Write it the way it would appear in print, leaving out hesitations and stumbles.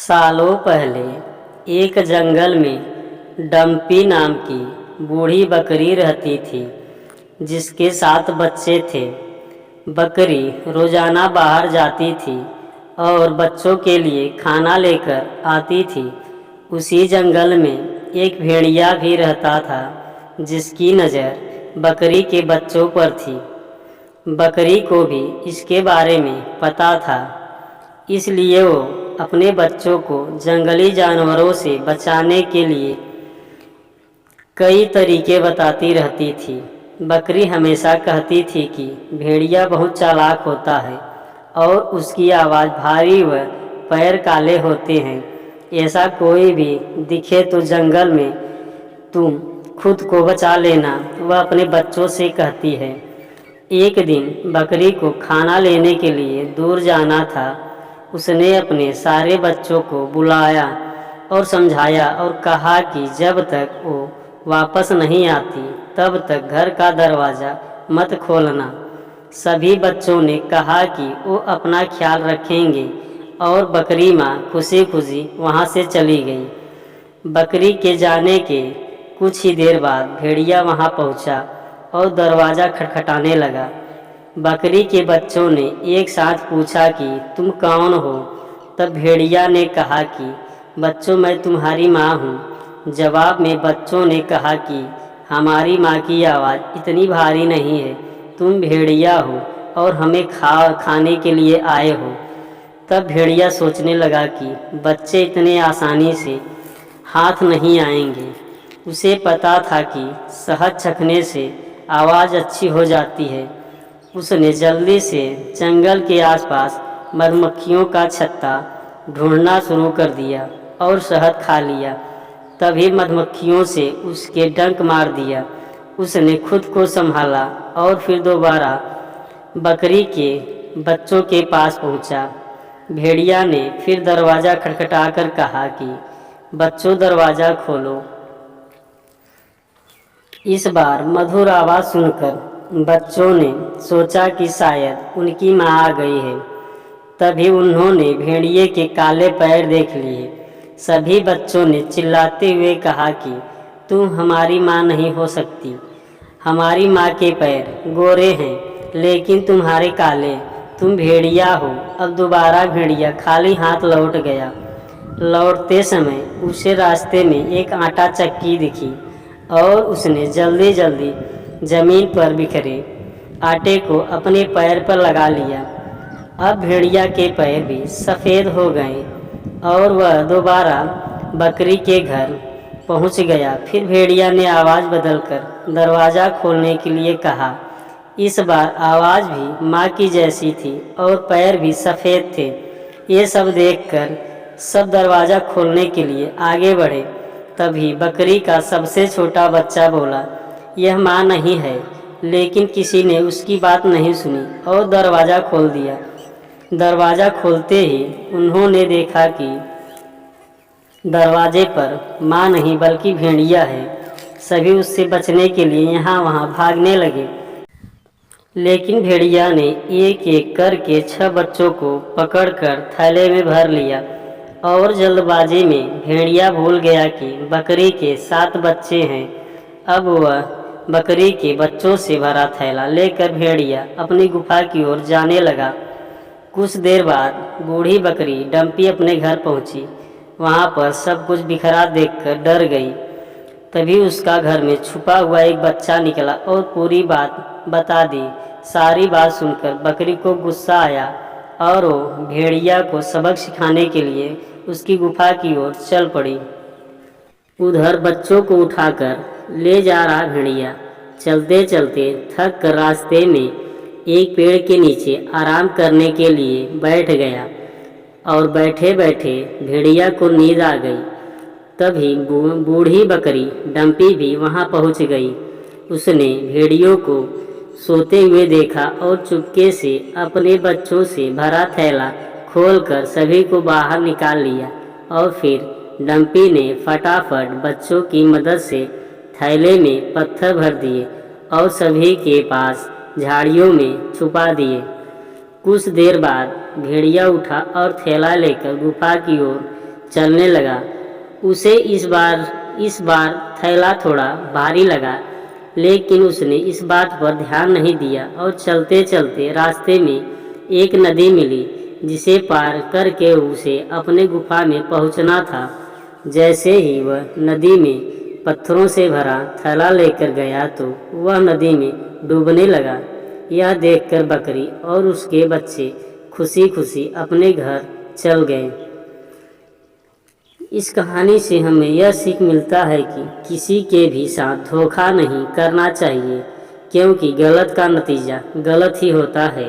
सालों पहले एक जंगल में डम्पी नाम की बूढ़ी बकरी रहती थी, जिसके 7 बच्चे थे। बकरी रोजाना बाहर जाती थी और बच्चों के लिए खाना लेकर आती थी। उसी जंगल में एक भेड़िया भी रहता था, जिसकी नज़र बकरी के बच्चों पर थी। बकरी को भी इसके बारे में पता था, इसलिए वो अपने बच्चों को जंगली जानवरों से बचाने के लिए कई तरीके बताती रहती थी। बकरी हमेशा कहती थी कि भेड़िया बहुत चालाक होता है और उसकी आवाज़ भारी व पैर काले होते हैं। ऐसा कोई भी दिखे तो जंगल में तुम खुद को बचा लेना, वह अपने बच्चों से कहती है। एक दिन बकरी को खाना लेने के लिए दूर जाना था। उसने अपने सारे बच्चों को बुलाया और समझाया और कहा कि जब तक वो वापस नहीं आती तब तक घर का दरवाज़ा मत खोलना। सभी बच्चों ने कहा कि वो अपना ख्याल रखेंगे और बकरी माँ खुशी खुशी वहाँ से चली गई। बकरी के जाने के कुछ ही देर बाद भेड़िया वहाँ पहुँचा और दरवाज़ा खटखटाने लगा। बकरी के बच्चों ने एक साथ पूछा कि तुम कौन हो? तब भेड़िया ने कहा कि बच्चों, मैं तुम्हारी माँ हूँ। जवाब में बच्चों ने कहा कि हमारी माँ की आवाज़ इतनी भारी नहीं है, तुम भेड़िया हो और हमें खाने के लिए आए हो। तब भेड़िया सोचने लगा कि बच्चे इतने आसानी से हाथ नहीं आएंगे। उसे पता था कि शहद चखने से आवाज़ अच्छी हो जाती है। उसने जल्दी से जंगल के आसपास मधुमक्खियों का छत्ता ढूंढना शुरू कर दिया और शहद खा लिया। तभी मधुमक्खियों से उसके डंक मार दिया। उसने खुद को संभाला और फिर दोबारा बकरी के बच्चों के पास पहुंचा। भेड़िया ने फिर दरवाज़ा खटखटाकर कहा कि बच्चों, दरवाज़ा खोलो। इस बार मधुर आवाज़ सुनकर बच्चों ने सोचा कि शायद उनकी माँ आ गई है। तभी उन्होंने भेड़िए के काले पैर देख लिए। सभी बच्चों ने चिल्लाते हुए कहा कि तुम हमारी माँ नहीं हो सकती। हमारी माँ के पैर गोरे हैं लेकिन तुम्हारे काले। तुम भेड़िया हो। अब दोबारा भेड़िया खाली हाथ लौट गया। लौटते समय उसे रास्ते में एक आटा चक्की दिखी और उसने जल्दी जल्दी जमीन पर बिखरे आटे को अपने पैर पर लगा लिया। अब भेड़िया के पैर भी सफ़ेद हो गए और वह दोबारा बकरी के घर पहुंच गया। फिर भेड़िया ने आवाज़ बदलकर दरवाज़ा खोलने के लिए कहा। इस बार आवाज़ भी माँ की जैसी थी और पैर भी सफ़ेद थे। ये सब देखकर सब दरवाज़ा खोलने के लिए आगे बढ़े। तभी बकरी का सबसे छोटा बच्चा बोला, यह माँ नहीं है। लेकिन किसी ने उसकी बात नहीं सुनी और दरवाज़ा खोल दिया। दरवाज़ा खोलते ही उन्होंने देखा कि दरवाजे पर माँ नहीं बल्कि भेड़िया है। सभी उससे बचने के लिए यहाँ वहाँ भागने लगे, लेकिन भेड़िया ने एक एक करके 6 बच्चों को पकड़कर थैले में भर लिया। और जल्दबाजी में भेड़िया भूल गया कि बकरी के 7 बच्चे हैं। अब वह बकरी के बच्चों से भरा थैला लेकर भेड़िया अपनी गुफा की ओर जाने लगा। कुछ देर बाद बूढ़ी बकरी डम्पी अपने घर पहुंची। वहां पर सब कुछ बिखरा देखकर डर गई। तभी उसका घर में छुपा हुआ एक बच्चा निकला और पूरी बात बता दी। सारी बात सुनकर बकरी को गुस्सा आया और वो भेड़िया को सबक सिखाने के लिए उसकी गुफा की ओर चल पड़ी। उधर बच्चों को उठाकर ले जा रहा भेड़िया चलते चलते थक कर रास्ते में एक पेड़ के नीचे आराम करने के लिए बैठ गया और बैठे बैठे भेड़िया को नींद आ गई। तभी बूढ़ी बकरी डम्पी भी वहां पहुंच गई। उसने भेड़ियों को सोते हुए देखा और चुपके से अपने बच्चों से भरा थैला खोलकर सभी को बाहर निकाल लिया। और फिर डम्पी ने फटाफट बच्चों की मदद से थैले में पत्थर भर दिए और सभी के पास झाड़ियों में छुपा दिए। कुछ देर बाद भेड़िया उठा और थैला लेकर गुफा की ओर चलने लगा। उसे इस बार थैला थोड़ा भारी लगा, लेकिन उसने इस बात पर ध्यान नहीं दिया और चलते चलते रास्ते में एक नदी मिली जिसे पार करके उसे अपने गुफा में पहुंचना था। जैसे ही वह नदी में पत्थरों से भरा थैला लेकर गया तो वह नदी में डूबने लगा। यह देखकर बकरी और उसके बच्चे खुशी खुशी अपने घर चल गए। इस कहानी से हमें यह सीख मिलता है कि किसी के भी साथ धोखा नहीं करना चाहिए, क्योंकि गलत का नतीजा गलत ही होता है।